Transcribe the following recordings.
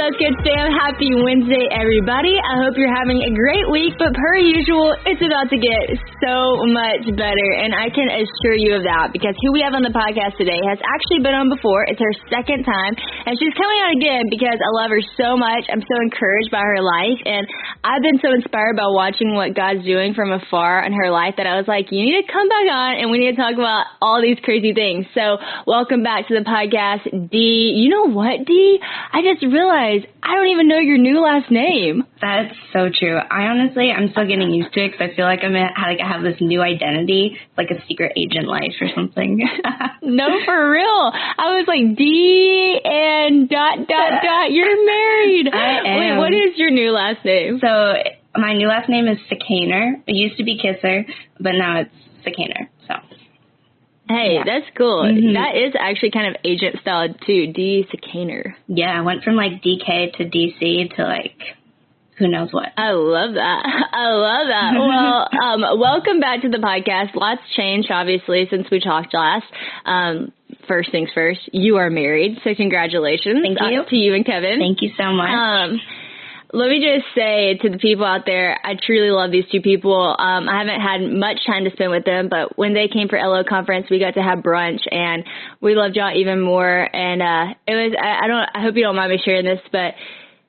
What's good, fam? Happy Wednesday, everybody. I hope you're having a great week, but per usual, it's about to get so much better, and I can assure you of that because who we have on the podcast today has actually been on before. It's her second time, and she's coming on again because I love her so much. I'm so encouraged by her life, and I've been so inspired by watching what God's doing from afar in her life that I was like, you need to come back on, and we need to talk about all these crazy things. So welcome back to the podcast, Dee. You know what, Dee? I just realized I don't even know your new last name. That's so true. I'm still getting used to it because I feel like I have this new identity, like a secret agent life or something. No, for real. I was like, D and ... You're married. I am. Wait, what is your new last name? So my new last name is Sikaner. It used to be Kisser, but now it's Sikaner. So. Hey, yeah. That's cool. Mm-hmm. That is actually kind of agent style too, D. Sikaner. Yeah, I went from like DK to DC to like who knows what. I love that. Well, welcome back to the podcast. Lots changed, obviously, since we talked last. First things first, you are married, so congratulations. Thank you. To you and Kevin. Thank you so much. Let me just say to the people out there, I truly love these two people. I haven't had much time to spend with them, but when they came for LO conference, we got to have brunch, and we loved y'all even more. And it was I hope you don't mind me sharing this, but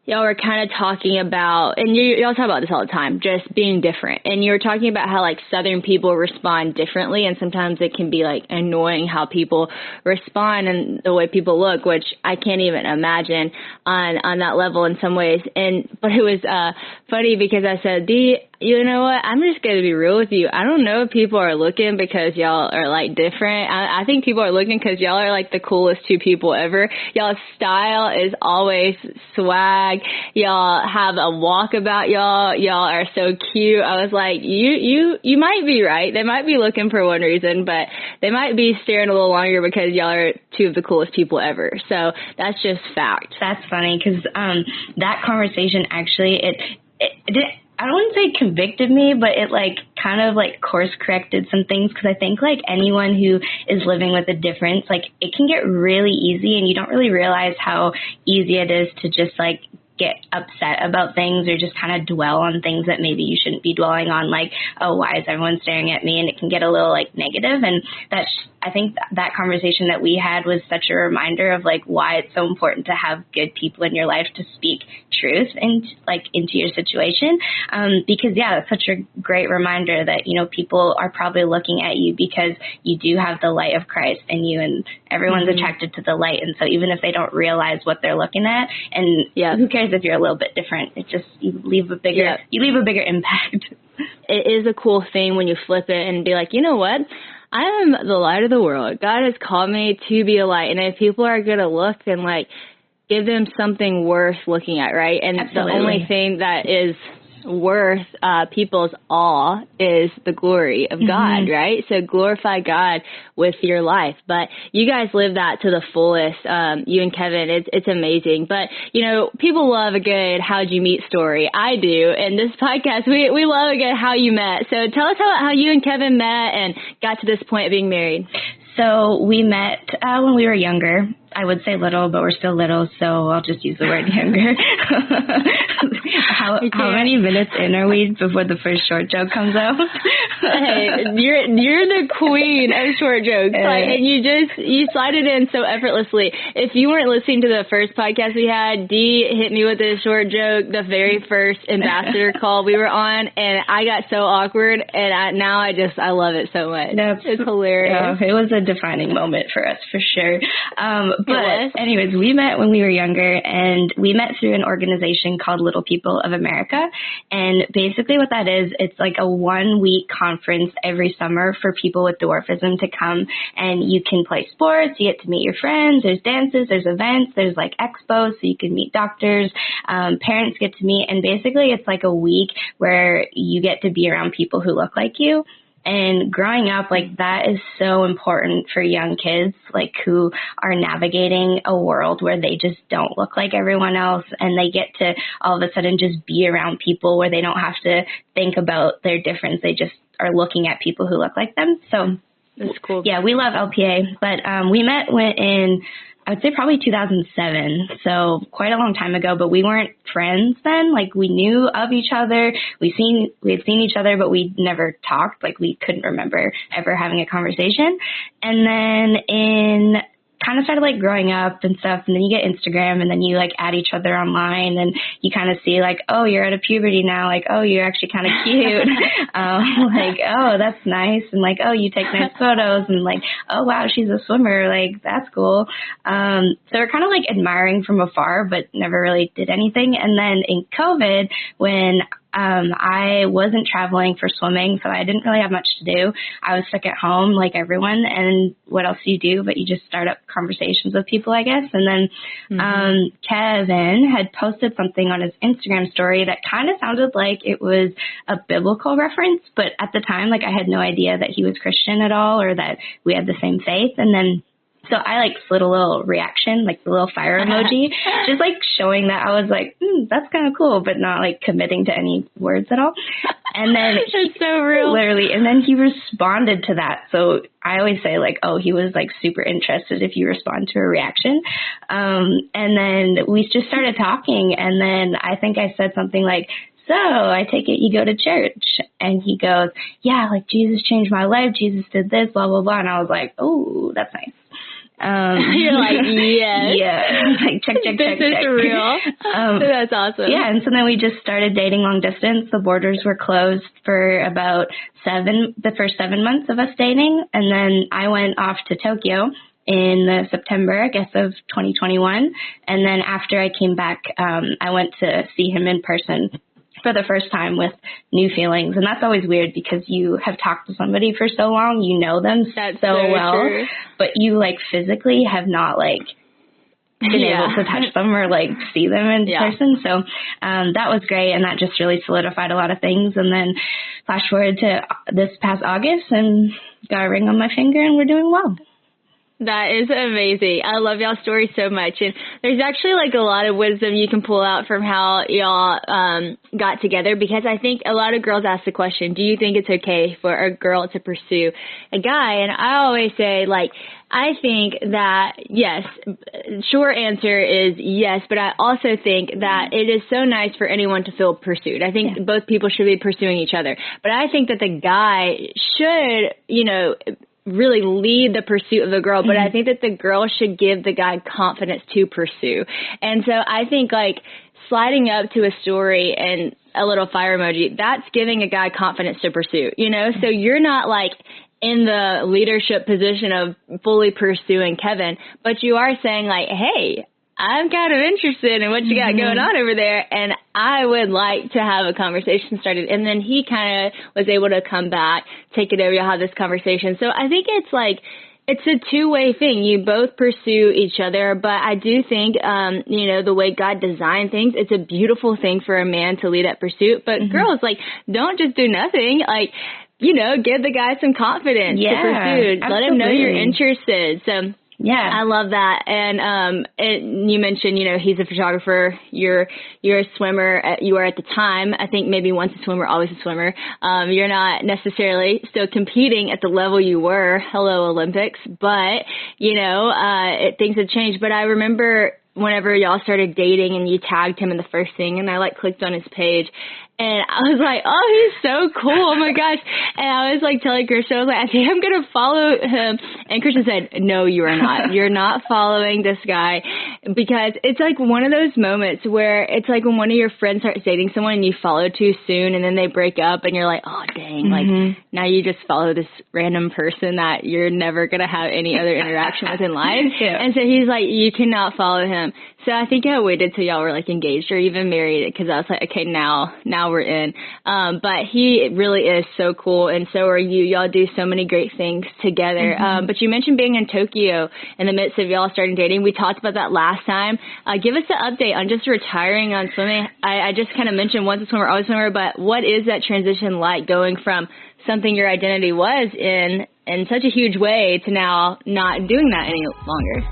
y'all were kind of talking about, and y'all talk about this all the time, just being different. And you were talking about how, like, Southern people respond differently, and sometimes it can be, like, annoying how people respond and the way people look, which I can't even imagine on that level in some ways. But it was funny because I said, Dee, you know what? I'm just going to be real with you. I don't know if people are looking because y'all are, like, different. I think people are looking because y'all are, like, the coolest two people ever. Y'all's style is always swag. Y'all have a walk about y'all. Y'all are so cute. I was like, you might be right. They might be looking for one reason, but they might be staring a little longer because y'all are two of the coolest people ever. So that's just fact. That's funny because that conversation actually, I don't want to say convicted me, but it like kind of like course corrected some things because I think like anyone who is living with a difference, like it can get really easy and you don't really realize how easy it is to just like get upset about things or just kind of dwell on things that maybe you shouldn't be dwelling on, like, oh, why is everyone staring at me? And it can get a little like negative. And I think that conversation that we had was such a reminder of like why it's so important to have good people in your life to speak truth and like into your situation. Because that's such a great reminder that, you know, people are probably looking at you because you do have the light of Christ in you, and everyone's attracted to the light. And so even if they don't realize what they're looking at, and who cares if you're a little bit different, it just, you leave a bigger impact. It is a cool thing when you flip it and be like, you know what? I am the light of the world. God has called me to be a light. And if people are going to look and like give them something worth looking at, right? And Absolutely. The only thing that is worth people's awe is the glory of God, right? So glorify God with your life. But you guys live that to the fullest, you and Kevin. It's amazing. But, you know, people love a good how'd you meet story. I do. And this podcast, we love a good how you met. So tell us how you and Kevin met and got to this point of being married. So we met when we were younger. I would say little, but we're still little, so I'll just use the word younger. How many minutes in are we before the first short joke comes out? Hey, you're the queen of short jokes, and you slide it in so effortlessly. If you weren't listening to the first podcast we had, Dee hit me with a short joke the very first ambassador call we were on, and I got so awkward, and I love it so much. It's hilarious. Yeah, it was a defining moment for us, for sure. But anyways, we met when we were younger, and we met through an organization called Little People of America. And basically what that is, it's like a 1-week conference every summer for people with dwarfism to come, and you can play sports, you get to meet your friends, there's dances, there's events, there's like expos, so you can meet doctors, parents get to meet, and basically it's like a week where you get to be around people who look like you. And growing up, like, that is so important for young kids, like, who are navigating a world where they just don't look like everyone else, and they get to all of a sudden just be around people where they don't have to think about their difference. They just are looking at people who look like them. So that's cool. Yeah, we love LPA, but we met in I would say probably 2007, so quite a long time ago, but we weren't friends then. Like, we knew of each other. We had seen each other, but we never talked. Like, we couldn't remember ever having a conversation. And then kind of started like growing up and stuff, and then you get Instagram, and then you like add each other online, and you kind of see like, oh, you're out of puberty now, like, oh, you're actually kind of cute, like, oh, that's nice, and like, oh, you take nice photos, and like, oh wow, she's a swimmer, like, that's cool. So we're kind of like admiring from afar, but never really did anything. And then in COVID, when I wasn't traveling for swimming, so I didn't really have much to do. I was stuck at home like everyone, and what else do you do but you just start up conversations with people, I guess. And then Kevin had posted something on his Instagram story that kind of sounded like it was a biblical reference, but at the time, like, I had no idea that he was Christian at all or that we had the same faith. And then so I like slid a little reaction, like the little fire emoji, just like showing that I was like, that's kind of cool, but not like committing to any words at all. And then it's so real. Literally. And then he responded to that. So I always say like, oh, he was like super interested if you respond to a reaction. And then we just started talking. And then I think I said something like, so I take it you go to church. And he goes, yeah, like Jesus changed my life. Jesus did this, blah, blah, blah. And I was like, oh, that's nice. You're like, yes. Yeah. Like, check. This is real. That's awesome. Yeah. And so then we just started dating long distance. The borders were closed for about the first 7 months of us dating. And then I went off to Tokyo in September, I guess, of 2021. And then after I came back, I went to see him in person for the first time with new feelings. And that's always weird because you have talked to somebody for so long, you know them so well, true. But you like physically have not like been able to touch them or like see them in person. So that was great. And that just really solidified a lot of things. And then flash forward to this past August and got a ring on my finger and we're doing well. That is amazing. I love y'all's story so much. And there's actually like a lot of wisdom you can pull out from how y'all got together, because I think a lot of girls ask the question, do you think it's okay for a girl to pursue a guy? And I always say, like, I think that, yes, short answer is yes, but I also think that it is so nice for anyone to feel pursued. I think both people should be pursuing each other. But I think that the guy should, really lead the pursuit of the girl, but I think that the girl should give the guy confidence to pursue. And so I think like sliding up to a story and a little fire emoji, that's giving a guy confidence to pursue, so you're not like in the leadership position of fully pursuing Kevin, but you are saying like, hey, I'm kind of interested in what you got going on over there, and I would like to have a conversation started. And then he kind of was able to come back, take it over, you'll have this conversation. So I think it's like, it's a two-way thing. You both pursue each other, but I do think, the way God designed things, it's a beautiful thing for a man to lead that pursuit. But girls, like, don't just do nothing. Like, give the guy some confidence to pursue. Let him know you're interested. So yeah, I love that. And you mentioned, he's a photographer. You're a swimmer. You are at the time. I think maybe once a swimmer, always a swimmer. You're not necessarily still competing at the level you were. Hello, Olympics. But things have changed. But I remember whenever y'all started dating and you tagged him in the first thing, and I like clicked on his page. And I was like, oh, he's so cool. Oh, my gosh. And I was like telling Christian, I was like, I think I'm going to follow him. And Christian said, no, you are not. You're not following this guy, because it's like one of those moments where it's like when one of your friends starts dating someone and you follow too soon and then they break up and you're like, oh, dang, like now you just follow this random person that you're never going to have any other interaction with in life. And so he's like, you cannot follow him. So I think I waited till y'all were like engaged or even married, because I was like, okay, now we're in. But he really is so cool, and so are you. Y'all do so many great things together. But you mentioned being in Tokyo in the midst of y'all starting dating. We talked about that last time. Give us an update on just retiring on swimming. I just kind of mentioned once a swimmer, always a swimmer, but what is that transition like, going from something your identity was in such a huge way to now not doing that any longer?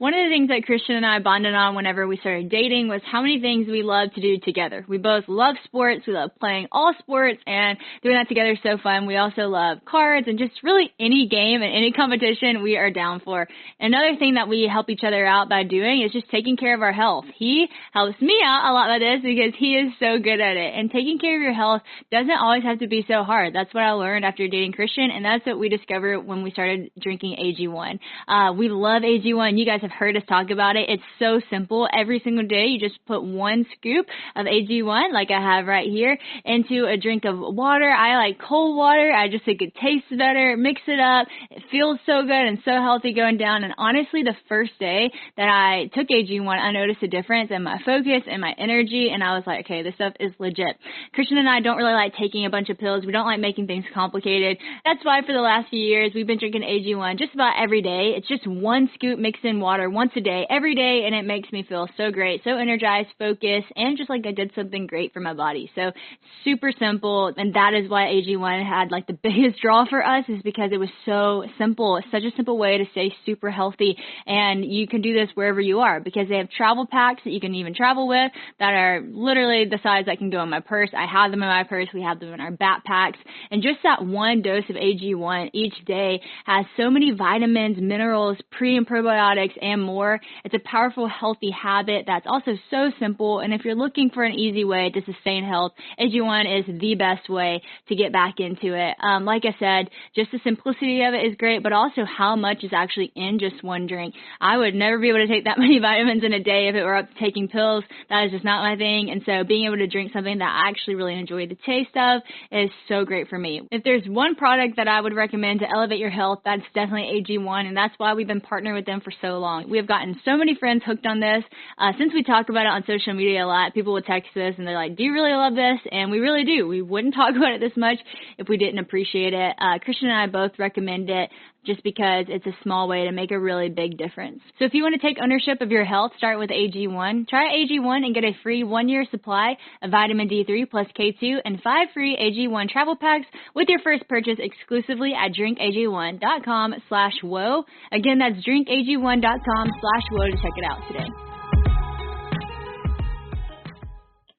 One of the things that Christian and I bonded on whenever we started dating was how many things we love to do together. We both love sports. We love playing all sports, and doing that together is so fun. We also love cards and just really any game and any competition we are down for. Another thing that we help each other out by doing is just taking care of our health. He helps me out a lot with this because he is so good at it. And taking care of your health doesn't always have to be so hard. That's what I learned after dating Christian, and that's what we discovered when we started drinking AG1. We love AG1. You guys have heard us talk about it. It's so simple. Every single day, you just put 1 scoop of AG1, like I have right here, into a drink of water. I like cold water. I just think it tastes better. Mix it up. It feels so good and so healthy going down. And honestly, the first day that I took AG1, I noticed a difference in my focus and my energy, and I was like, okay, this stuff is legit. Christian and I don't really like taking a bunch of pills. We don't like making things complicated. That's why for the last few years, we've been drinking AG1 just about every day. It's just 1 scoop mixed in water once a day, every day, and it makes me feel so great, so energized, focused, and just like I did something great for my body. So super simple, and that is why AG1 had like the biggest draw for us, is because it was so simple. It's such a simple way to stay super healthy, and you can do this wherever you are because they have travel packs that you can even travel with that are literally the size that can go in my purse. I have them in my purse. We have them in our backpacks, and just that 1 dose of AG1 each day has so many vitamins, minerals, pre and probiotics, and more. It's a powerful, healthy habit that's also so simple, and if you're looking for an easy way to sustain health, AG1 is the best way to get back into it. Like I said, just the simplicity of it is great, but also how much is actually in just 1 drink. I would never be able to take that many vitamins in a day if it were up to taking pills. That is just not my thing, and so being able to drink something that I actually really enjoy the taste of is so great for me. If there's one product that I would recommend to elevate your health, that's definitely AG1, and that's why we've been partnering with them for so long. We have gotten so many friends hooked on this. Since we talk about it on social media a lot, people will text us and they're like, do you really love this? And we really do. We wouldn't talk about it this much if we didn't appreciate it. Christian and I both recommend it just because it's a small way to make a really big difference. So if you want to take ownership of your health, start with AG1. Try AG1 and get a free 1-year supply of vitamin D3 plus K2 and 5 free AG1 travel packs with your first purchase exclusively at drinkag1.com/whoa. Again, that's drinkag1.com/whoa to check it out today.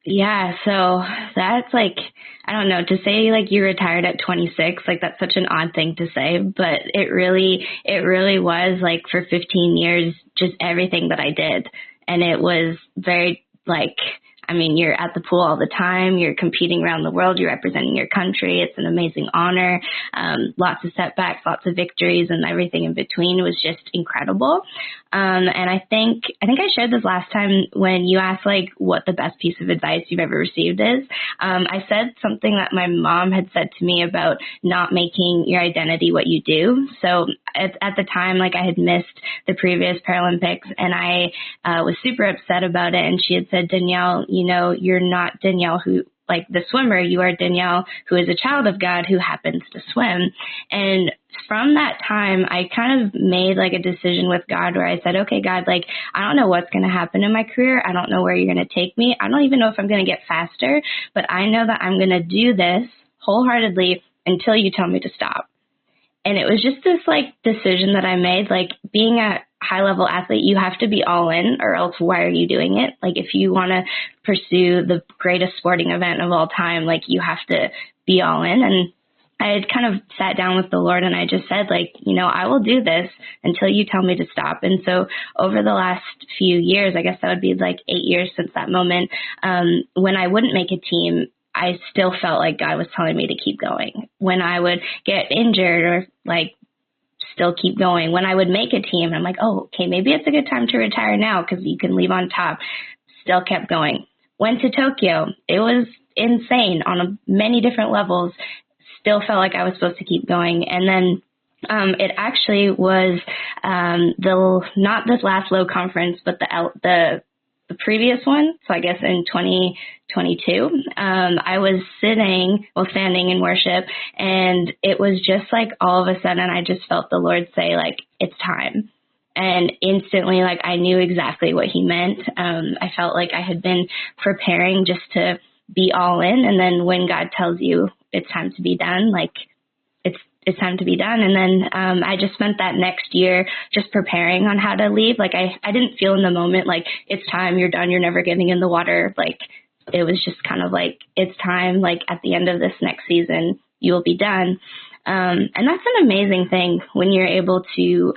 Yeah, so that's like, I don't know, to say like you retired at 26, like that's such an odd thing to say, but it really was like for 15 years, just everything that I did. And it was very like, I mean, you're at the pool all the time, you're competing around the world, you're representing your country. It's an amazing honor. Lots of setbacks, lots of victories, and everything in between was just incredible. And I think I shared this last time when you asked like what the best piece of advice you've ever received is. I said something that my mom had said to me about not making your identity what you do. So at the time, like I had missed the previous Paralympics, and I was super upset about it. And she had said, Danielle, you know, you're not Danielle who, like the swimmer, you are Danielle who is a child of God who happens to swim. And from that time, I kind of made like a decision with God where I said, okay, God, like, I don't know what's going to happen in my career. I don't know where you're going to take me. I don't even know if I'm going to get faster, but I know that I'm going to do this wholeheartedly until you tell me to stop. And it was just this like decision that I made, like being a high level athlete, you have to be all in or else why are you doing it? Like if you want to pursue the greatest sporting event of all time, like you have to be all in. And I had kind of sat down with the Lord and I just said like, you know, I will do this until you tell me to stop. And so over the last few years, I guess that would be like 8 years since that moment, when I wouldn't make a team, I still felt like God was telling me to keep going. When I would get injured or like still keep going. When I would make a team, I'm like, oh, okay, maybe it's a good time to retire now because you can leave on top. Still kept going. Went to Tokyo. It was insane on many different levels. Still felt like I was supposed to keep going. And then it actually was not this last low conference, but the previous one. So I guess in 2022, I was standing in worship, and it was just like all of a sudden I just felt the Lord say like, it's time. And instantly, like I knew exactly what he meant. I felt like I had been preparing just to be all in. And then when God tells you it's time to be done, like it's time to be done. And then I just spent that next year just preparing on how to leave. Like I didn't feel in the moment like it's time, you're done, you're never getting in the water. Like it was just kind of like, it's time, like at the end of this next season, you will be done. And that's an amazing thing when you're able to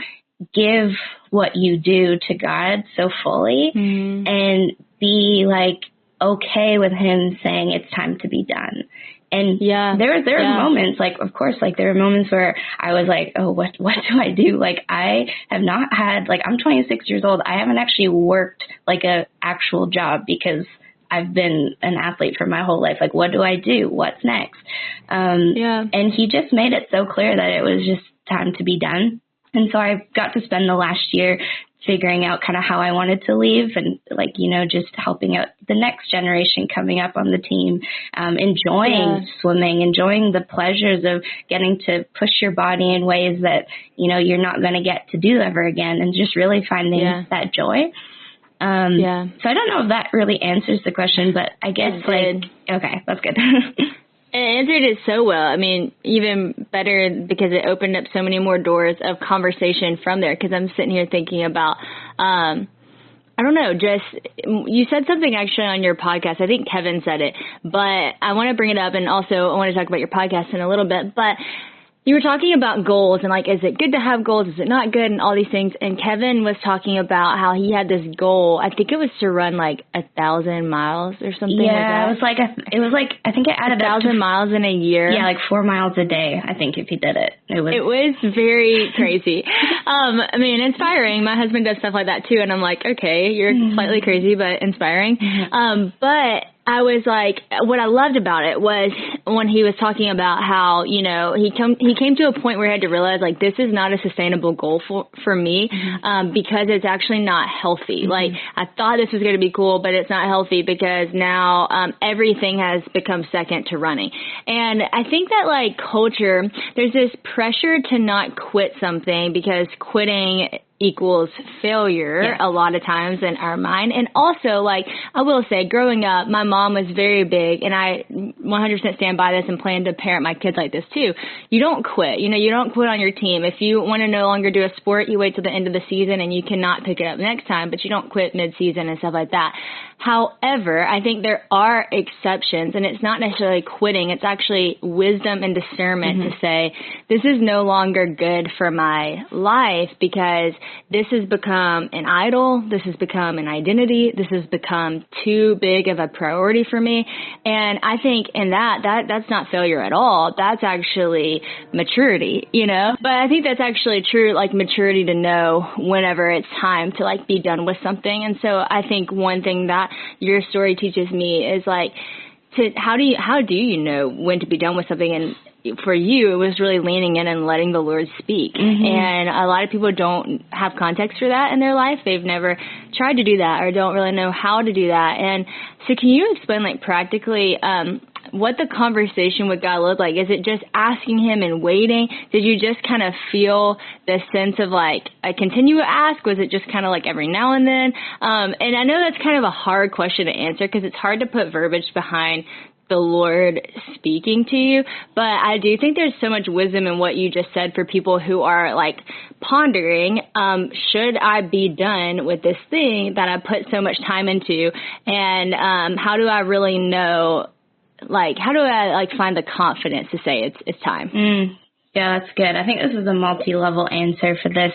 give what you do to God so fully and be like okay with him saying it's time to be done. And there are moments, like, of course, like there are moments where I was like, oh, what do I do? Like I have not had, like, I'm 26 years old. I haven't actually worked like a actual job because I've been an athlete for my whole life. Like, what do I do? What's next? And he just made it so clear that it was just time to be done. And so I got to spend the last year figuring out kind of how I wanted to leave and like, you know, just helping out the next generation coming up on the team, enjoying swimming, enjoying the pleasures of getting to push your body in ways that, you know, you're not going to get to do ever again, and just really finding that joy. So I don't know if that really answers the question, but I guess okay, that's good. It answered it so well. I mean, even better because it opened up so many more doors of conversation from there. Because I'm sitting here thinking about, I don't know, just you said something actually on your podcast. I think Kevin said it, but I want to bring it up, and also I want to talk about your podcast in a little bit. But you were talking about goals and like, is it good to have goals? Is it not good? And all these things. And Kevin was talking about how he had this goal. I think it was to run like 1,000 miles or something like that. It was like, I think it added 1,000 miles in a year. Yeah, like 4 miles a day, I think, if he did it. It was very crazy. I mean, inspiring. My husband does stuff like that too. And I'm like, okay, you're slightly crazy, but inspiring. But I was like, what I loved about it was when he was talking about how, you know, he came to a point where he had to realize, like, this is not a sustainable goal for me, because it's actually not healthy. Like, I thought this was going to be cool, but it's not healthy because now everything has become second to running. And I think that, like, culture, there's this pressure to not quit something because quitting equals failure a lot of times in our mind. And also, like, I will say, growing up, my mom was very big, and I 100% stand by this and plan to parent my kids like this too. You don't quit. You know, you don't quit on your team. If you want to no longer do a sport, you wait till the end of the season and you cannot pick it up next time, but you don't quit mid-season and stuff like that. However, I think there are exceptions, and it's not necessarily quitting. It's actually wisdom and discernment to say, this is no longer good for my life because this has become an idol. This has become an identity. This has become too big of a priority for me. And I think in that's not failure at all. That's actually maturity, you know? But I think that's actually true, like maturity to know whenever it's time to like be done with something. And so I think one thing that your story teaches me is like, how do you know when to be done with something? And for you, it was really leaning in and letting the Lord speak. And a lot of people don't have context for that in their life. They've never tried to do that or don't really know how to do that. And so can you explain, like, practically what the conversation with God looked like? Is it just asking him and waiting? Did you just kind of feel the sense of like a continue to ask? Was it just kind of like every now and then? And I know that's kind of a hard question to answer because it's hard to put verbiage behind the Lord speaking to you, but I do think there's so much wisdom in what you just said for people who are like pondering, should I be done with this thing that I put so much time into? And how do I really know, like, how do I like find the confidence to say it's time? Yeah, that's good. I think this is a multi-level answer for this.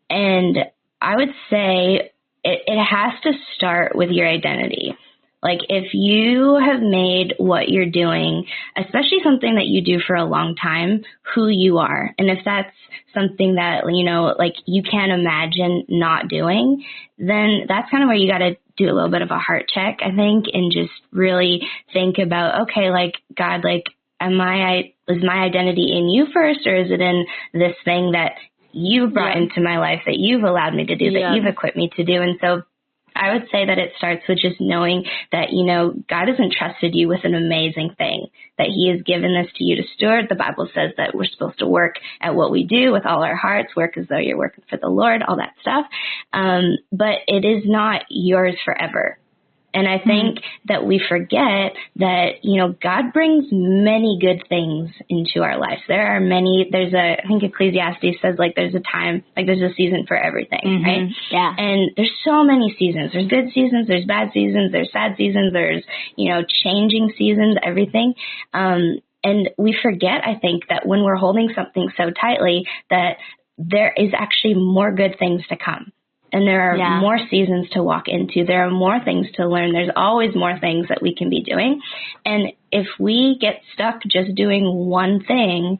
And I would say it has to start with your identity. Like, if you have made what you're doing, especially something that you do for a long time, who you are, and if that's something that, you know, like you can't imagine not doing, then that's kind of where you got to do a little bit of a heart check, I think, and just really think about, okay, like, God, like, is my identity in you first, or is it in this thing that you've brought into my life, that you've allowed me to do, that you've equipped me to do? And so I would say that it starts with just knowing that, you know, God has entrusted you with an amazing thing, that he has given this to you to steward. The Bible says that we're supposed to work at what we do with all our hearts, work as though you're working for the Lord, all that stuff. But it is not yours forever. And I think that we forget that, God brings many good things into our lives. There are many, I think Ecclesiastes says, there's a time, there's a season for everything, right? Yeah. And there's so many seasons. There's good seasons, there's bad seasons, there's sad seasons, there's, changing seasons, everything. And we forget, I think, that when we're holding something so tightly, that there is actually more good things to come. And there are more seasons to walk into. There are more things to learn. There's always more things that we can be doing. And if we get stuck just doing one thing,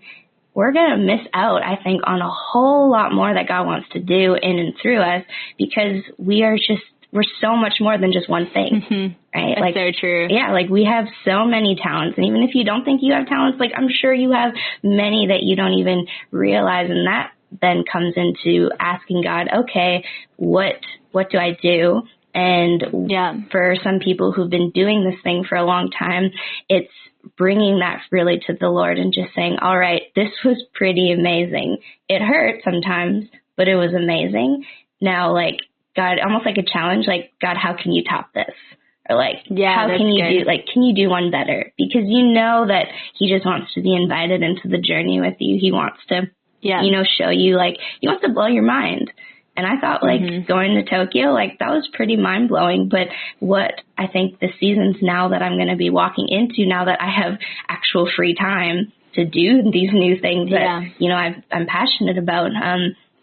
we're going to miss out, I think, on a whole lot more that God wants to do in and through us, because we're so much more than just one thing, right? That's so true. Yeah, we have so many talents. And even if you don't think you have talents, I'm sure you have many that you don't even realize. And that then comes into asking God, okay, what do I do? And for some people who've been doing this thing for a long time, it's bringing that really to the Lord and just saying, all right, this was pretty amazing. It hurt sometimes, but it was amazing. Now, God, almost like a challenge, God, how can you top this? Or how can you can you do one better? Because that he just wants to be invited into the journey with you. He wants to show you, he wants to blow your mind. And I thought, going to Tokyo, that was pretty mind-blowing. But what I think the seasons now that I'm going to be walking into, now that I have actual free time to do these new things that, I'm passionate about,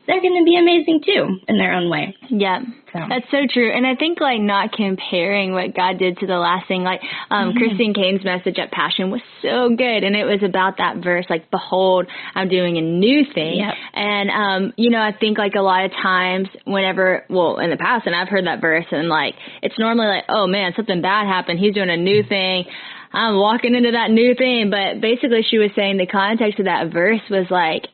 they're going to be amazing, too, in their own way. Yeah, that's so true. And I think, not comparing what God did to the last thing, Christine Cain's message at Passion was so good. And it was about that verse, behold, I'm doing a new thing. Yep. And, I think, a lot of times whenever, in the past, and I've heard that verse, and, it's normally oh, man, something bad happened. He's doing a new thing. I'm walking into that new thing. But basically she was saying the context of that verse was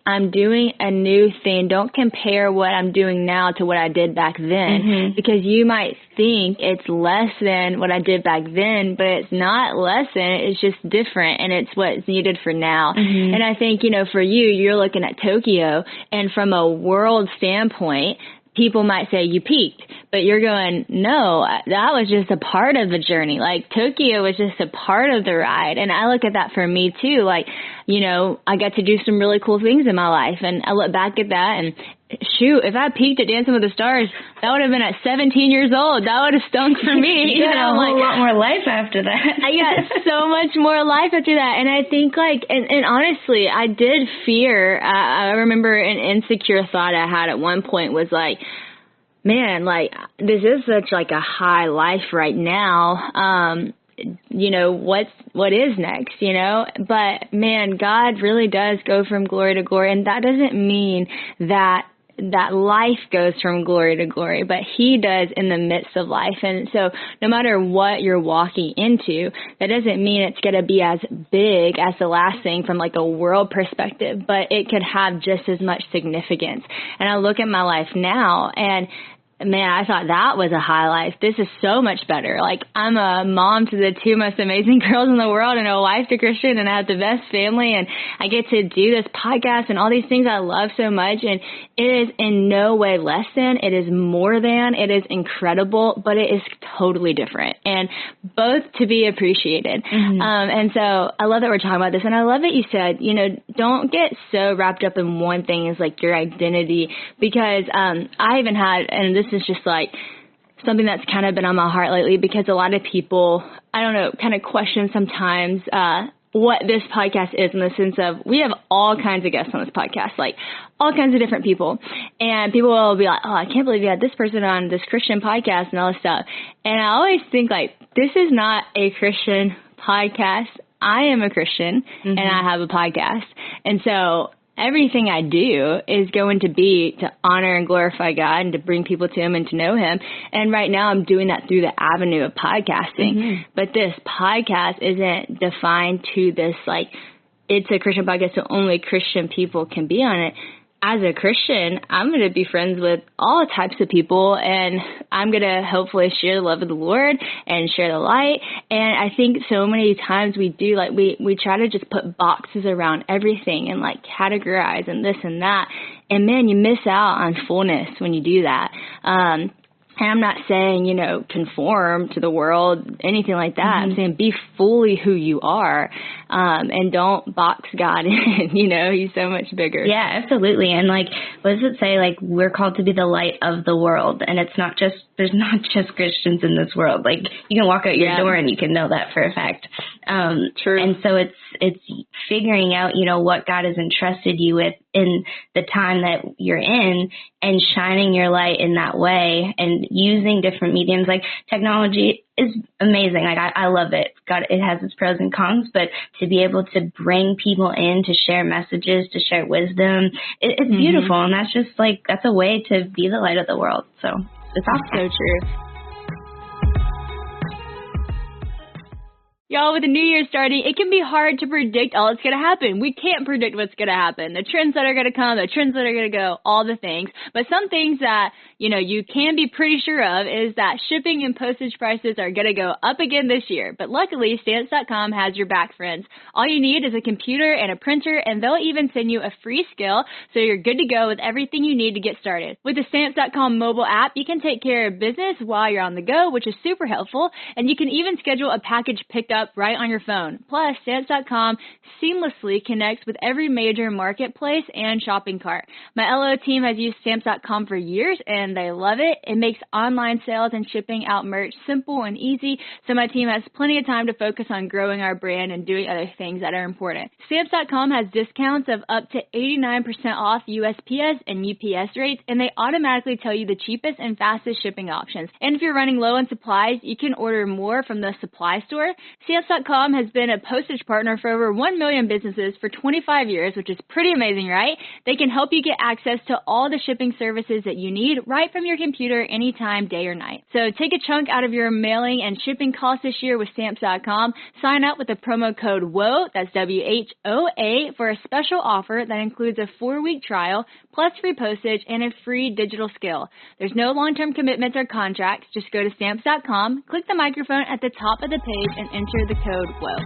I'm doing a new thing. Don't compare what I'm doing now to what I did back then, because you might think it's less than what I did back then, but it's not less than. It's just different, and it's what's needed for now. And I think, for you're looking at Tokyo, and from a world standpoint, people might say you peaked, but you're going, no, that was just a part of the journey. Tokyo was just a part of the ride. And I look at that for me too. I got to do some really cool things in my life, and I look back at that and shoot, if I peaked at Dancing with the Stars, that would have been at 17 years old. That would have stunk for me. You got a whole lot more life after that. I got so much more life after that. And I think and honestly, I did fear, I remember an insecure thought I had at one point was man, this is such a high life right now. What is next, but man, God really does go from glory to glory. And that doesn't mean that life goes from glory to glory, but he does in the midst of life. And so no matter what you're walking into, that doesn't mean it's going to be as big as the last thing from a world perspective, but it could have just as much significance. And I look at my life now, and man, I thought that was a high life. This is so much better. I'm a mom to the two most amazing girls in the world, and a wife to Christian, and I have the best family, and I get to do this podcast and all these things I love so much. And it is in no way less than. It is more than. It is incredible, but it is totally different, and both to be appreciated. And so I love that we're talking about this, and I love that you said, don't get so wrapped up in one thing as your identity, because I even had, and this is just something that's kind of been on my heart lately, because a lot of people, I don't know, kind of question sometimes what this podcast is, in the sense of we have all kinds of guests on this podcast, all kinds of different people. And people will be oh, I can't believe you had this person on this Christian podcast and all this stuff. And I always think this is not a Christian podcast. I am a Christian and I have a podcast. And so everything I do is going to be to honor and glorify God and to bring people to him and to know him. And right now I'm doing that through the avenue of podcasting. But this podcast isn't defined to this, it's a Christian podcast, so only Christian people can be on it. As a Christian, I'm going to be friends with all types of people, and I'm going to hopefully share the love of the Lord and share the light. And I think so many times we do, we try to just put boxes around everything and categorize and this and that. And man, you miss out on fullness when you do that. And I'm not saying, conform to the world, anything like that. I'm saying be fully who you are, and don't box God in, he's so much bigger. Yeah, absolutely. And what does it say? We're called to be the light of the world. And there's not just Christians in this world. You can walk out your door and you can know that for a fact. True. And so it's figuring out, what God has entrusted you with in the time that you're in, and shining your light in that way, and using different mediums. Technology is amazing. I love it. God, it has its pros and cons, but to be able to bring people in to share messages, to share wisdom, it's beautiful. And that's just that's a way to be the light of the world. So it's awesome. So true. Y'all, with the new year starting, it can be hard to predict all that's going to happen. We can't predict what's going to happen. The trends that are going to come, the trends that are going to go, all the things. But some things that, you can be pretty sure of is that shipping and postage prices are going to go up again this year. But luckily, Stamps.com has your back, friends. All you need is a computer and a printer, and they'll even send you a free scale, so you're good to go with everything you need to get started. With the Stamps.com mobile app, you can take care of business while you're on the go, which is super helpful, and you can even schedule a package pickup right on your phone. Plus, Stamps.com seamlessly connects with every major marketplace and shopping cart. My LO team has used Stamps.com for years, and they love it. It makes online sales and shipping out merch simple and easy, so my team has plenty of time to focus on growing our brand and doing other things that are important. Stamps.com has discounts of up to 89% off USPS and UPS rates, and they automatically tell you the cheapest and fastest shipping options. And if you're running low on supplies, you can order more from the supply store. Stamps.com has been a postage partner for over 1 million businesses for 25 years, which is pretty amazing, right? They can help you get access to all the shipping services that you need right from your computer anytime, day or night. So take a chunk out of your mailing and shipping costs this year with Stamps.com. Sign up with the promo code WHOA, that's WHOA, for a special offer that includes a 4-week trial, plus free postage and a free digital scale. There's no long-term commitments or contracts. Just go to Stamps.com, click the microphone at the top of the page, and enter the code WHOA.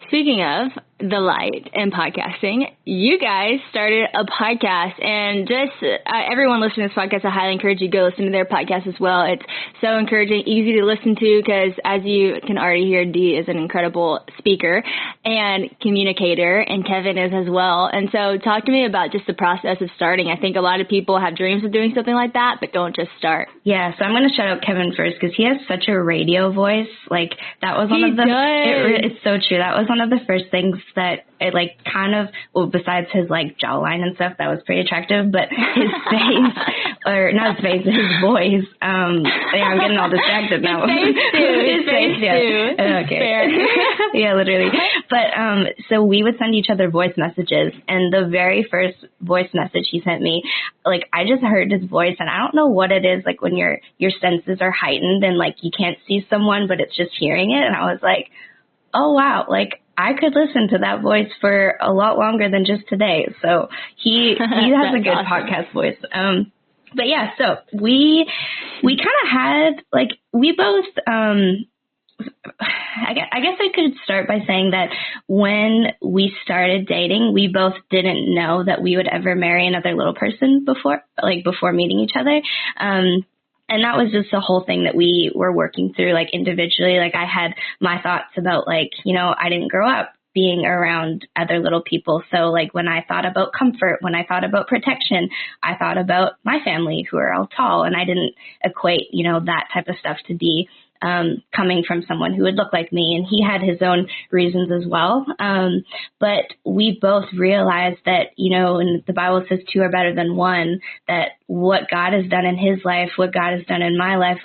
Speaking of the light and podcasting, you guys started a podcast, and just everyone listening to this podcast, I highly encourage you to go listen to their podcast as well. It's so encouraging, easy to listen to, because as you can already hear, Dee is an incredible speaker and communicator, and Kevin is as well. And so talk to me about just the process of starting. I think a lot of people have dreams of doing something like that, but don't just start. Yeah, so I'm going to shout out Kevin first, because he has such a radio voice. That was one of the... It's so true. That was one of the first things that it besides his jawline and stuff, that was pretty attractive, but his face, or not his face, his voice, I'm getting all distracted now. His face too. Okay. Yeah, literally. But, so we would send each other voice messages, and the very first voice message he sent me, I just heard his voice, and I don't know what it is, when your senses are heightened and you can't see someone, but it's just hearing it. And I was like, oh wow, I could listen to that voice for a lot longer than just today. So he has a good awesome podcast voice. But yeah, so we kind of had, we both, I guess I could start by saying that when we started dating, we both didn't know that we would ever marry another little person before meeting each other. And that was just the whole thing that we were working through, individually. I had my thoughts about, I didn't grow up being around other little people. So, when I thought about comfort, when I thought about protection, I thought about my family, who are all tall, and I didn't equate, that type of stuff to be coming from someone who would look like me. And he had his own reasons as well. But we both realized that, and the Bible says 2 are better than 1, that what God has done in his life, what God has done in my life,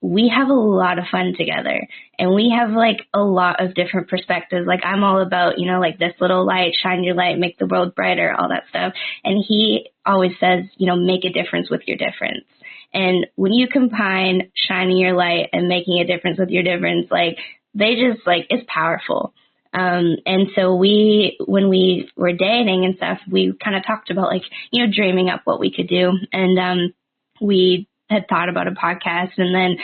we have a lot of fun together, and we have a lot of different perspectives. I'm all about, this little light, shine your light, make the world brighter, all that stuff. And he always says, make a difference with your difference. And when you combine shining your light and making a difference with your difference, they just, it's powerful. And so when we were dating and stuff, we kind of talked about, dreaming up what we could do. And we had thought about a podcast, and then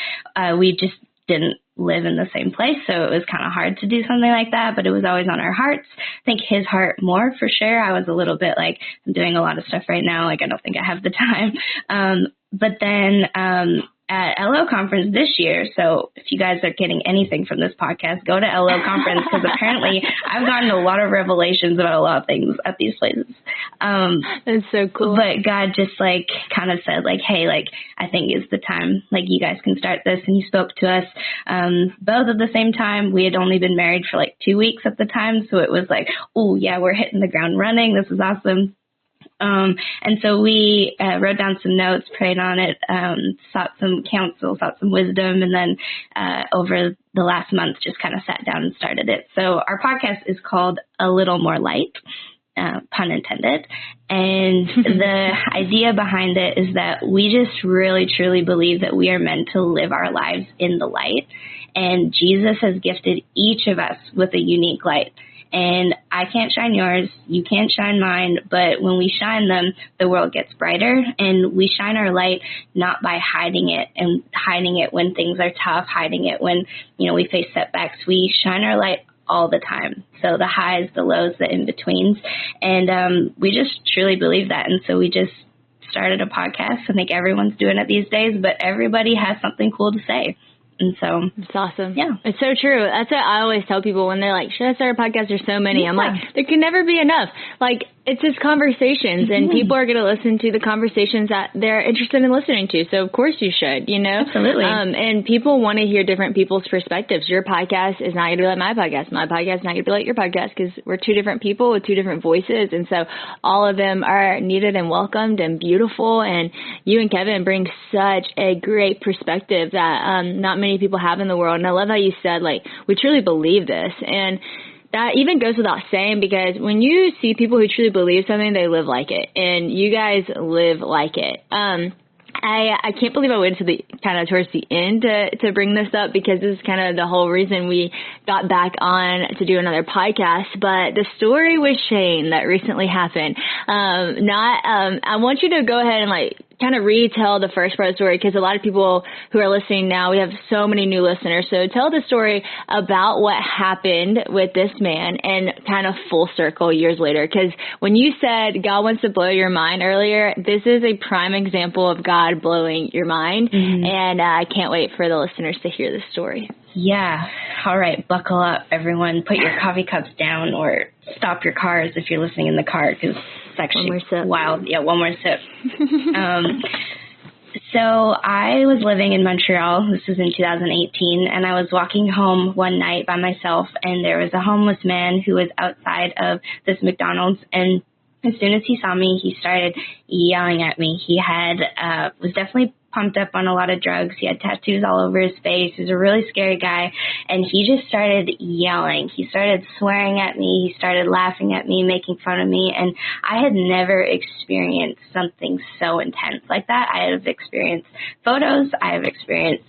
we just didn't live in the same place, so it was kind of hard to do something like that, but it was always on our hearts. I think his heart more, for sure. I was a little bit like, I'm doing a lot of stuff right now, like I don't think I have the time. But then at LO conference this year, so if you guys are getting anything from this podcast, go to LO conference, because apparently I've gotten a lot of revelations about a lot of things at these places. That's so cool. But God just like kind of said like, hey, like I think it's the time, like you guys can start this. And he spoke to us both at the same time. We had only been married for like 2 weeks at the time, so it was like, oh yeah, we're hitting the ground running. This is awesome. And so we wrote down some notes, prayed on it, sought some counsel, sought some wisdom, and then over the last month just kind of sat down and started it. So our podcast is called A Little More Light, pun intended. And the idea behind it is that we just really, truly believe that we are meant to live our lives in the light. And Jesus has gifted each of us with a unique light. And I can't shine yours, you can't shine mine, but when we shine them, the world gets brighter. And we shine our light not by hiding it, and hiding it when things are tough, hiding it when, you know, we face setbacks. We shine our light all the time. So the highs, the lows, the in-betweens. And we just truly believe that. And so we just started a podcast. I think everyone's doing it these days, but everybody has something cool to say. And so it's awesome. Yeah. It's so true. That's what I always tell people when they're like, should I start a podcast? There's so many. I'm like, there can never be enough. Like, it's just conversations, and people are going to listen to the conversations that they're interested in listening to. So of course you should, you know? Absolutely. And people want to hear different people's perspectives. Your podcast is not going to be like my podcast. My podcast is not going to be like your podcast, because we're two different people with two different voices. And so all of them are needed and welcomed and beautiful. And you and Kevin bring such a great perspective that not many people have in the world. And I love how you said, like, we truly believe this. And that even goes without saying, because when you see people who truly believe something, they live like it. And you guys live like it. I can't believe I waited to the kind of towards the end to bring this up, because this is kind of the whole reason we got back on to do another podcast. But the story with Shane that recently happened, I want you to go ahead and like kind of retell the first part of the story, because a lot of people who are listening now, we have so many new listeners. So tell the story about what happened with this man and kind of full circle years later. Because when you said God wants to blow your mind earlier, this is a prime example of God blowing your mind. And I can't wait for the listeners to hear the story. Yeah. All right. Buckle up, everyone. Put your coffee cups down, or stop your cars if you're listening in the car, because it's actually wild. Yeah, one more sip. So I was living in Montreal. This was in 2018, and I was walking home one night by myself, and there was a homeless man who was outside of this McDonald's, and as soon as he saw me, he started yelling at me. He was definitely pumped up on a lot of drugs. He had tattoos all over his face. He was a really scary guy, and he just started yelling. He started swearing at me. He started laughing at me, making fun of me, and I had never experienced something so intense like that. I have experienced photos. I have experienced,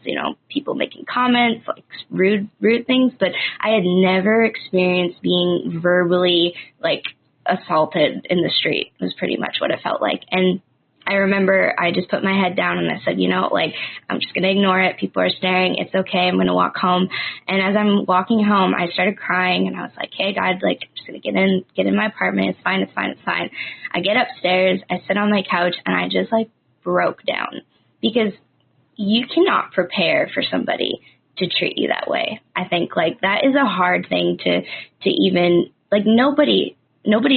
people making comments, like rude things, but I had never experienced being verbally, assaulted in the street. It was pretty much what it felt like. And I remember I just put my head down and I said, I'm just going to ignore it. People are staring. It's okay. I'm going to walk home. And as I'm walking home, I started crying, and I was like, hey, God, I'm just going to get in my apartment. It's fine. It's fine. It's fine. I get upstairs. I sit on my couch, and I just broke down, because you cannot prepare for somebody to treat you that way. I think that is a hard thing to even, nobody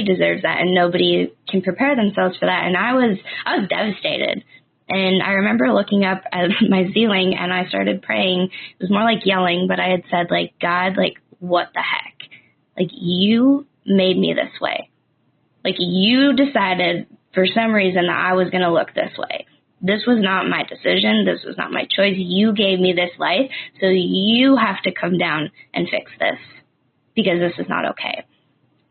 deserves that, and nobody can prepare themselves for that. And I was devastated. And I remember looking up at my ceiling, and I started praying. It was more like yelling, but I had said, God, what the heck? You made me this way. You decided for some reason that I was going to look this way. This was not my decision. This was not my choice. You gave me this life, so you have to come down and fix this, because this is not okay.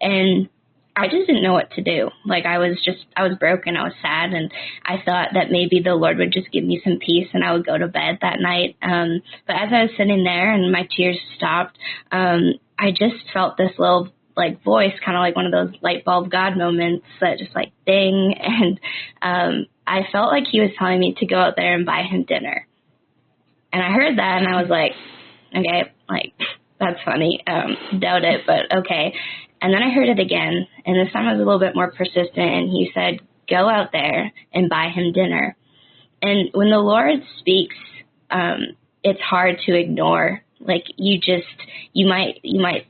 And I just didn't know what to do. I was broken. I was sad, and I thought that maybe the Lord would just give me some peace and I would go to bed that night. But as I was sitting there and my tears stopped, I just felt this little voice, kind of like one of those light bulb God moments that just ding. And I felt like he was telling me to go out there and buy him dinner. And I heard that, and I was like, okay, like, that's funny. Doubt it, but okay. And then I heard it again, and this time I was a little bit more persistent, and he said, go out there and buy him dinner. And when the Lord speaks, it's hard to ignore. Like, you might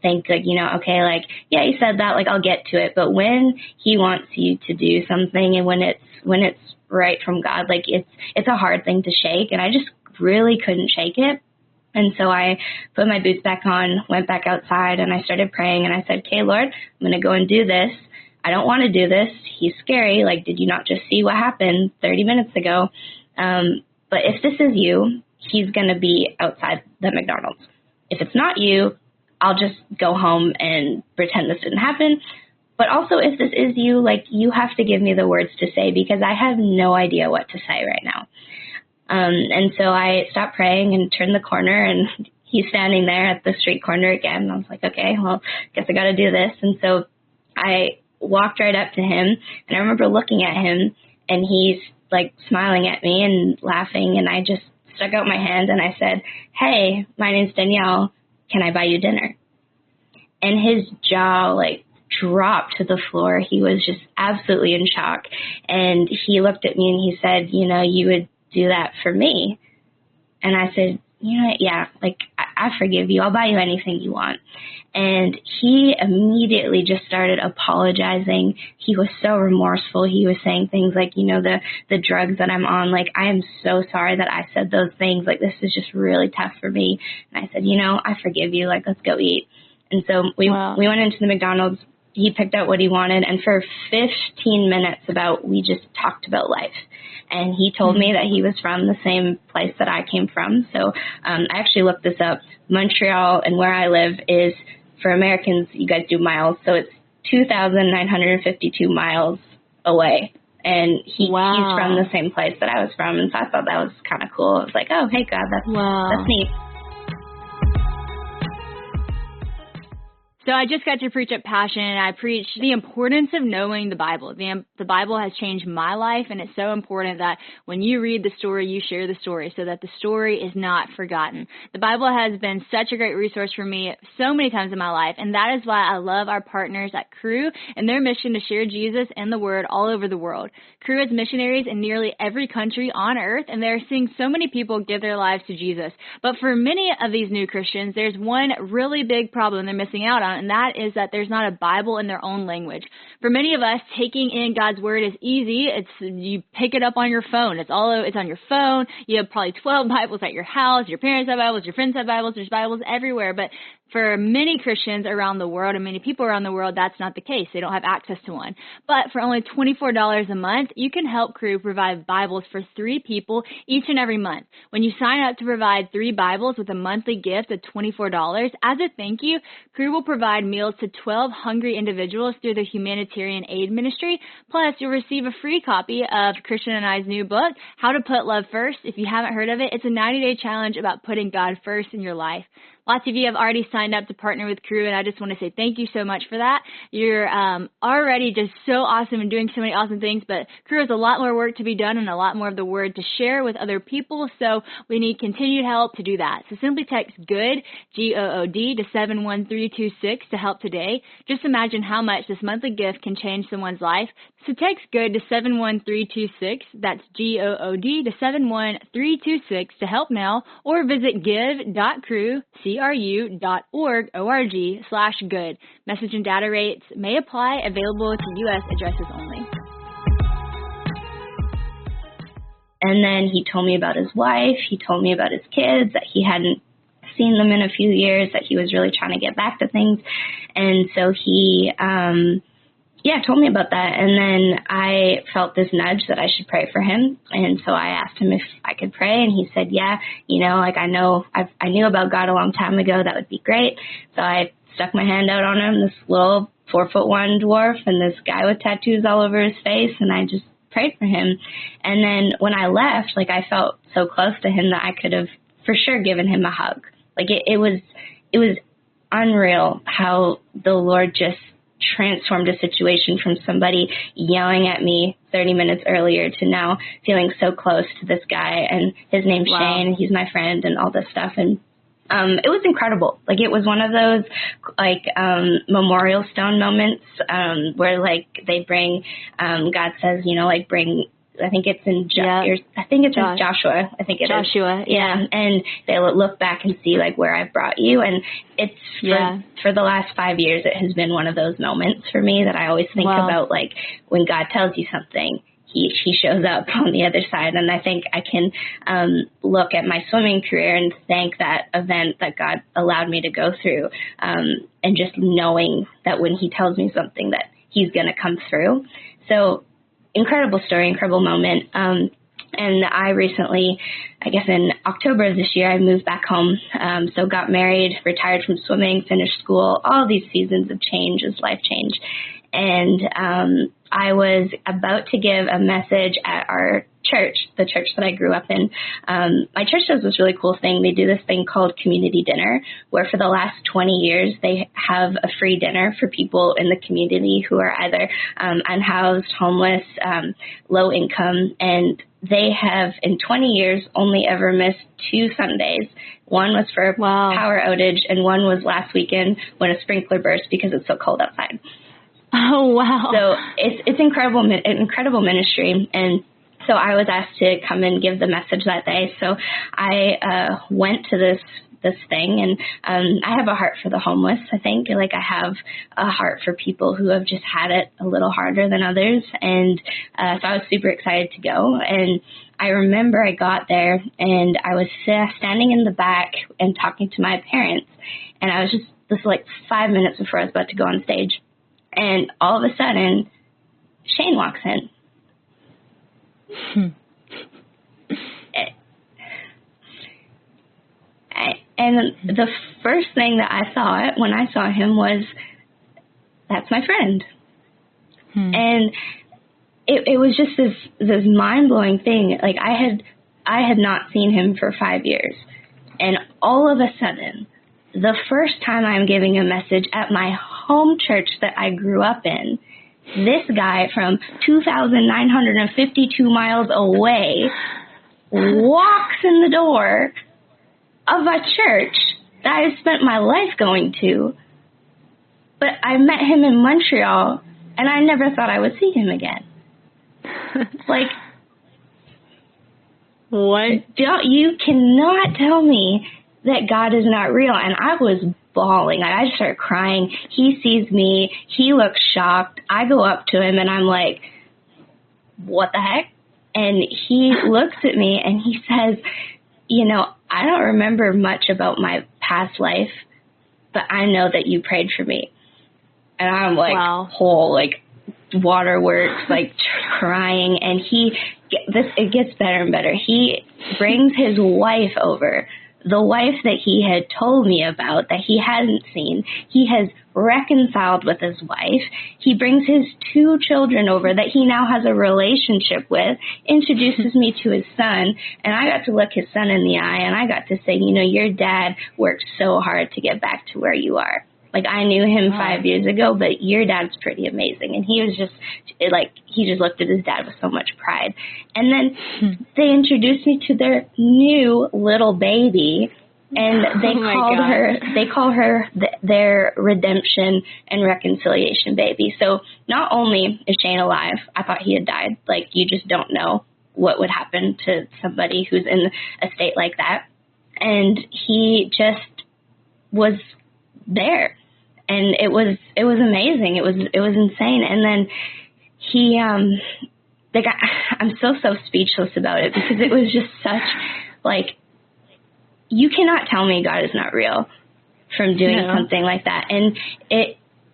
think, like, okay, like, yeah, he said that, like, I'll get to it. But when he wants you to do something, and when it's right from God, like, it's a hard thing to shake, and I just really couldn't shake it. And so I put my boots back on, went back outside, and I started praying, and I said, okay, Lord, I'm going to go and do this. I don't want to do this. He's scary. Like, did you not just see what happened 30 minutes ago? But if this is you, he's going to be outside the McDonald's. If it's not you, I'll just go home and pretend this didn't happen. But also, if this is you, like, you have to give me the words to say, because I have no idea what to say right now. And so I stopped praying and turned the corner, and he's standing there at the street corner again. I was like, okay, well, guess I got to do this. And so I walked right up to him, and I remember looking at him, and he's like smiling at me and laughing, and I just stuck out my hand and I said, hey, my name's Danielle. Can I buy you dinner? And his jaw like dropped to the floor. He was just absolutely in shock. And he looked at me and he said, you would do that for me. And I said, yeah, like, I forgive you. I'll buy you anything you want. And he immediately just started apologizing. He was so remorseful. He was saying things like, the drugs that I'm on, like, I am so sorry that I said those things. Like, this is just really tough for me. And I said, I forgive you. Like, let's go eat. And so we went into the McDonald's. He picked out what he wanted, and for 15 minutes we just talked about life. And he told me that he was from the same place that I came from. So I actually looked this up. Montreal and where I live is, for Americans, you guys do miles, so it's 2,952 miles away. And he's from the same place that I was from, and so I thought that was kind of cool. I was like, oh, hey, God, that's neat. So I just got to preach at Passion, and I preached the importance of knowing the Bible. The Bible has changed my life, and it's so important that when you read the story, you share the story so that the story is not forgotten. The Bible has been such a great resource for me so many times in my life, and that is why I love our partners at Cru and their mission to share Jesus and the Word all over the world. Cru has missionaries in nearly every country on earth, and they're seeing so many people give their lives to Jesus. But for many of these new Christians, there's one really big problem they're missing out on, and that is that there's not a Bible in their own language. For many of us, taking in God's Word is easy. You pick it up on your phone. It's on your phone. You have probably 12 Bibles at your house. Your parents have Bibles. Your friends have Bibles. There's Bibles everywhere. But for many Christians around the world and many people around the world, that's not the case. They don't have access to one. But for only $24 a month, you can help Cru provide Bibles for 3 people each and every month. When you sign up to provide 3 Bibles with a monthly gift of $24, as a thank you, Cru will provide meals to 12 hungry individuals through the Humanitarian Aid Ministry. Plus, you'll receive a free copy of Christian and I's new book, How to Put Love First. If you haven't heard of it, it's a 90-day challenge about putting God first in your life. Lots of you have already signed up to partner with Cru, and I just want to say thank you so much for that. You're already just so awesome and doing so many awesome things, but Cru has a lot more work to be done and a lot more of the Word to share with other people, so we need continued help to do that. So simply text GOOD, G-O-O-D, to 71326 to help today. Just imagine how much this monthly gift can change someone's life. So text GOOD to 71326, that's G-O-O-D, to 71326 to help now, or visit give.cru.org/good. Message and data rates may apply, available to U.S. addresses only. And then he told me about his wife. He told me about his kids, that he hadn't seen them in a few years, that he was really trying to get back to things. And so he told me about that. And then I felt this nudge that I should pray for him. And so I asked him if I could pray. And he said, yeah, I knew about God a long time ago. That would be great. So I stuck my hand out on him, this little 4'1" dwarf and this guy with tattoos all over his face. And I just prayed for him. And then when I left, I felt so close to him that I could have for sure given him a hug. It was unreal how the Lord just transformed a situation from somebody yelling at me 30 minutes earlier to now feeling so close to this guy, and his name's Shane, and he's my friend and all this stuff. And It was incredible. Like, it was one of those, like, memorial stone moments, where, like, they bring, God says, you know, like, bring, I think it's in, I think it's in Joshua. I think it is. Joshua, yeah. And they look back and see, like, where I've brought you. And it's, for the last 5 years, it has been one of those moments for me that I always think about, like, when God tells you something, he shows up on the other side. And I think I can look at my swimming career and thank that event that God allowed me to go through, and just knowing that when he tells me something that he's going to come through. So incredible story, incredible moment. And I recently, I guess in October of this year, I moved back home. So got married, retired from swimming, finished school, all these seasons of change as life change. And I was about to give a message at our church, the church that I grew up in. My church does this really cool thing. They do this thing called community dinner, where for the last 20 years, they have a free dinner for people in the community who are either unhoused, homeless, low income. And they have, in 20 years, only ever missed 2 Sundays. One was for a power outage, and one was last weekend when a sprinkler burst because it's so cold outside. Oh, wow. So it's incredible ministry. And so I was asked to come and give the message that day. So I went to this thing, and I have a heart for the homeless, I think. Like, I have a heart for people who have just had it a little harder than others. And so I was super excited to go. And I remember I got there, and I was standing in the back and talking to my parents. And I was just, this like 5 minutes before I was about to go on stage. And all of a sudden, Shane walks in. And the first thing that I thought when I saw him was, that's my friend. And it was just this mind-blowing thing. Like, I had not seen him for 5 years. And all of a sudden, the first time I'm giving a message at my home church that I grew up in, this guy from 2,952 miles away walks in the door of a church that I've spent my life going to. But I met him in Montreal, and I never thought I would see him again. Like, what? You cannot tell me that God is not real. And I was bawling. I just started crying. He sees me. He looks shocked. I go up to him, and I'm like, what the heck? And he looks at me, and he says, you know, I don't remember much about my past life, but I know that you prayed for me. And I'm like, whole, like, waterworks, like, crying. And it gets better and better. He brings his wife over, the wife that he had told me about that he hadn't seen. He has reconciled with his wife. He brings his 2 children over that he now has a relationship with, introduces me to his son, and I got to look his son in the eye, and I got to say, you know, your dad worked so hard to get back to where you are. Like, I knew him 5 years ago, but your dad's pretty amazing. And he was just, like, he just looked at his dad with so much pride. And then they introduced me to their new little baby, and they call her their redemption and reconciliation baby. So not only is Shane alive, I thought he had died. Like, you just don't know what would happen to somebody who's in a state like that. And he just was there, and it was amazing. It was insane. And then he I'm so speechless about it, because it was just such, like, you cannot tell me God is not real from doing something like that. And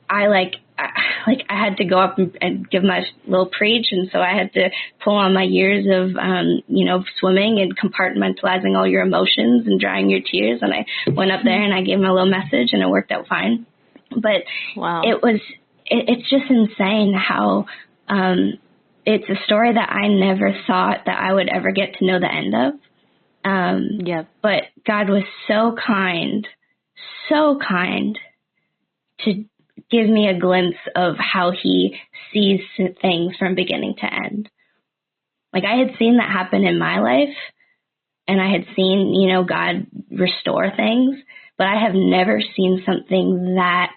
I had to go up and give my little preach, and so I had to pull on my years of swimming and compartmentalizing all your emotions and drying your tears, and I went up there and I gave my little message, and it worked out fine. But it's just insane how it's a story that I never thought that I would ever get to know the end of. But God was so kind to give me a glimpse of how he sees things from beginning to end. Like, I had seen that happen in my life, and I had seen, you know, God restore things, but I have never seen something that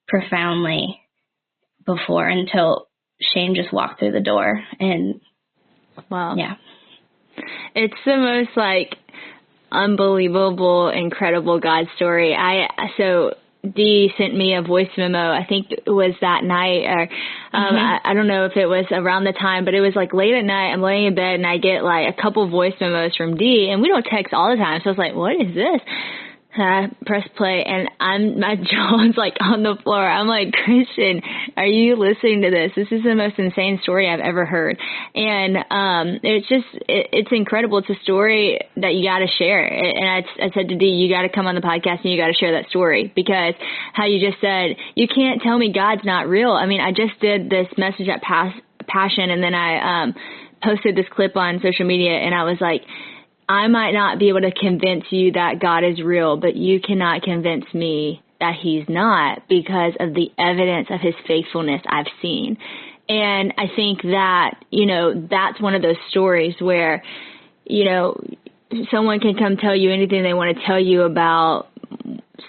profoundly before until Shane just walked through the door. And wow. Yeah. It's the most like unbelievable, incredible God story. So Dee sent me a voice memo. I think it was that night, or I don't know if it was around the time, but it was like late at night. I'm laying in bed and I get like a couple voice memos from Dee, and we don't text all the time. So I was like, what is this? I press play, and my jaw's like on the floor. I'm like, Christian, are you listening to this? This is the most insane story I've ever heard. And it's incredible. It's a story that you got to share. And I said to Dee, you got to come on the podcast and you got to share that story, because how you just said, you can't tell me God's not real. I mean, I just did this message at Passion, and then I posted this clip on social media, and I was like, I might not be able to convince you that God is real, but you cannot convince me that he's not, because of the evidence of his faithfulness I've seen. And I think that, you know, that's one of those stories where, you know, someone can come tell you anything they want to tell you about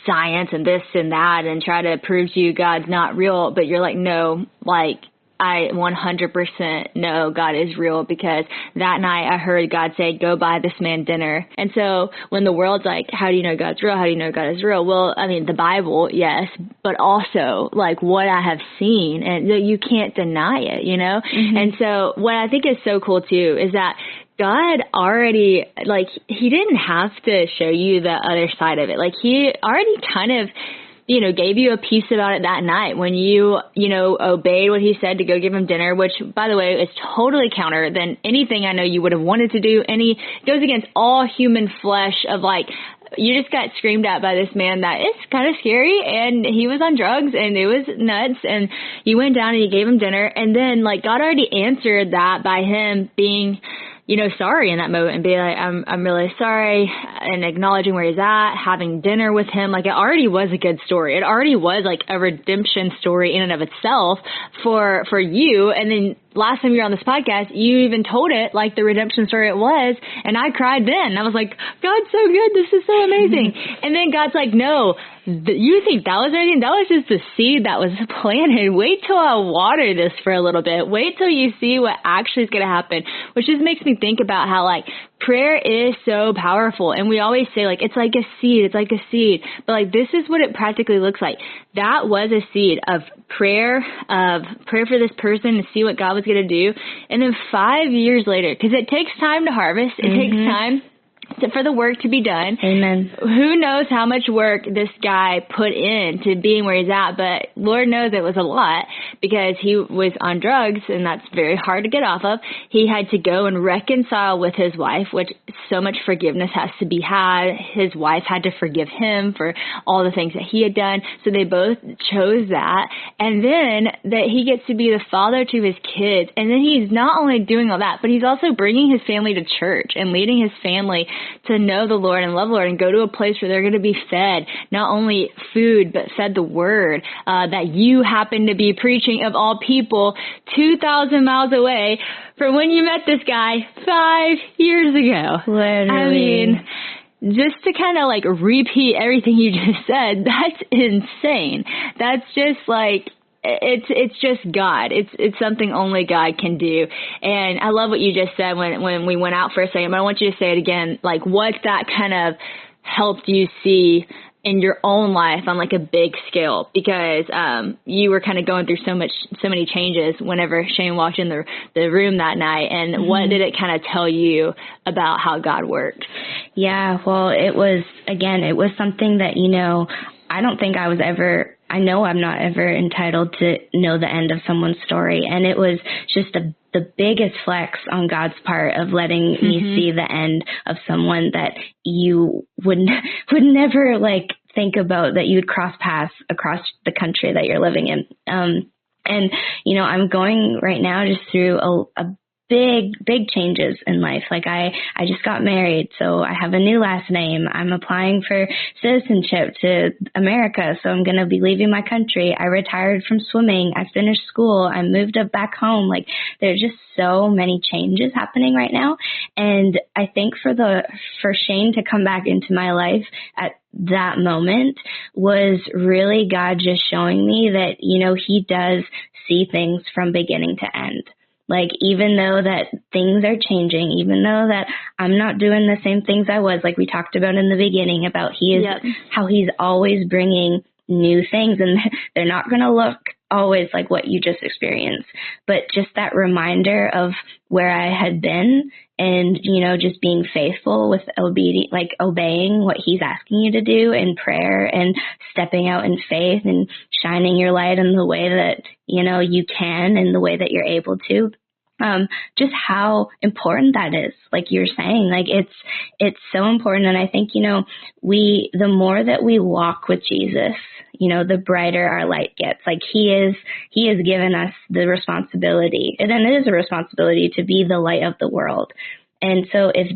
science and this and that and try to prove to you God's not real, but you're like, no, like, I 100% know God is real, because that night I heard God say, go buy this man dinner. And so when the world's like, how do you know God's real? How do you know God is real? Well, I mean, the Bible, yes, but also like what I have seen, and you can't deny it, you know? And so what I think is so cool too is that God already, like, he didn't have to show you the other side of it. Like, he already kind of, you know, gave you a piece about it that night when you know, obeyed what he said to go give him dinner, which, by the way, is totally counter than anything I know you would have wanted to do. It goes against all human flesh of like, you just got screamed at by this man that is kind of scary, and he was on drugs and it was nuts, and you went down and you gave him dinner. And then like God already answered that by him being, you know, sorry in that moment and being like, I'm really sorry, and acknowledging where he's at, having dinner with him. Like, it already was a good story. It already was like a redemption story in and of itself for you. And then last time you were on this podcast, you even told it like the redemption story it was. And I cried then. I was like, God's so good. This is so amazing. And then God's like, no, you think that was anything? That was just the seed that was planted. Wait till I water this for a little bit. Wait till you see what actually is going to happen, which just makes me think about how like prayer is so powerful. And we always say like, it's like a seed. It's like a seed. But like, this is what it practically looks like. That was a seed of prayer for this person to see what God was going to do. And then 5 years later, because it takes time to harvest, it takes time for the work to be done. Amen. Who knows how much work this guy put into being where he's at, but Lord knows it was a lot, because he was on drugs, and that's very hard to get off of. He had to go and reconcile with his wife, which so much forgiveness has to be had. His wife had to forgive him for all the things that he had done. So they both chose that. And then that he gets to be the father to his kids. And then he's not only doing all that, but he's also bringing his family to church and leading his family to know the Lord and love the Lord and go to a place where they're going to be fed not only food, but fed the word that you happen to be preaching, of all people, 2,000 miles away from when you met this guy 5 years ago. Literally. I mean, just to kind of like repeat everything you just said, that's insane. That's just like, it's just God. It's something only God can do. And I love what you just said when we went out for a second, but I want you to say it again. Like, what that kind of helped you see in your own life on like a big scale, because you were kind of going through so many changes whenever Shane walked in the room that night. And what did it kind of tell you about how God works? Yeah, well, it was something that, you know, I know I'm not ever entitled to know the end of someone's story. And it was just the biggest flex on God's part of letting me see the end of someone that you would never like think about, that you would cross paths across the country that you're living in. And, you know, I'm going right now just through a big changes in life. Like I just got married, so I have a new last name. I'm applying for citizenship to America, so I'm going to be leaving my country. I retired from swimming. I finished school. I moved up back home. Like there's just so many changes happening right now. And I think for Shane to come back into my life at that moment was really God just showing me that, he does see things from beginning to end. Like, even though that things are changing, even though that I'm not doing the same things I was, like we talked about in the beginning about how he's always bringing new things, and they're not going to look always like what you just experienced, but just that reminder of where I had been and, just being faithful with obeying what he's asking you to do in prayer and stepping out in faith and shining your light in the way that, you can and the way that you're able to. Just how important that is, like you're saying, like it's so important. And I think, the more that we walk with Jesus, the brighter our light gets. Like he has given us the responsibility, and it is a responsibility to be the light of the world. And so if